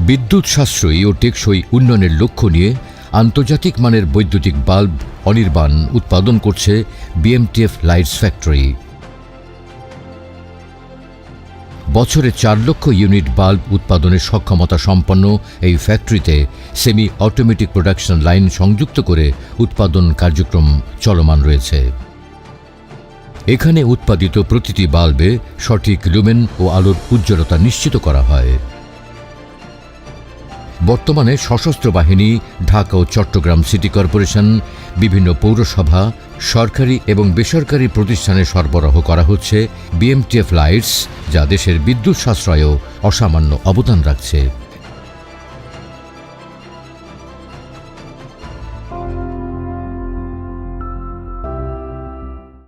বিদ্যুৎ সাশ্রয়ী ও টেকসই উন্নয়নের লক্ষ্য নিয়ে আন্তর্জাতিক মানের বৈদ্যুতিক বাল্ব অনির্বাণ উৎপাদন করছে বিএমটিএফ লাইটস ফ্যাক্টরি। বছরে 4 লক্ষ ইউনিট বাল্ব উৎপাদনের সক্ষমতা সম্পন্ন এই ফ্যাক্টরিতে সেমি অটোমেটিক প্রোডাকশন লাইন সংযুক্ত করে উৎপাদন কার্যক্রম চলমান রয়েছে। এখানে উৎপাদিত প্রতিটি বাল্বে সঠিক লুমেন ও আলোর উজ্জ্বলতা নিশ্চিত করা হয়। বর্তমানে সশস্ত্র বাহিনী, ঢাকা ও চট্টগ্রাম সিটি কর্পোরেশন, বিভিন্ন পৌরসভা, সরকারি এবং বেসরকারি প্রতিষ্ঠানে সরবরাহ করা হচ্ছে বিএমটিএফ লাইটস, যা দেশের বিদ্যুৎ সাশ্রয়েও অসামান্য অবদান রাখছে।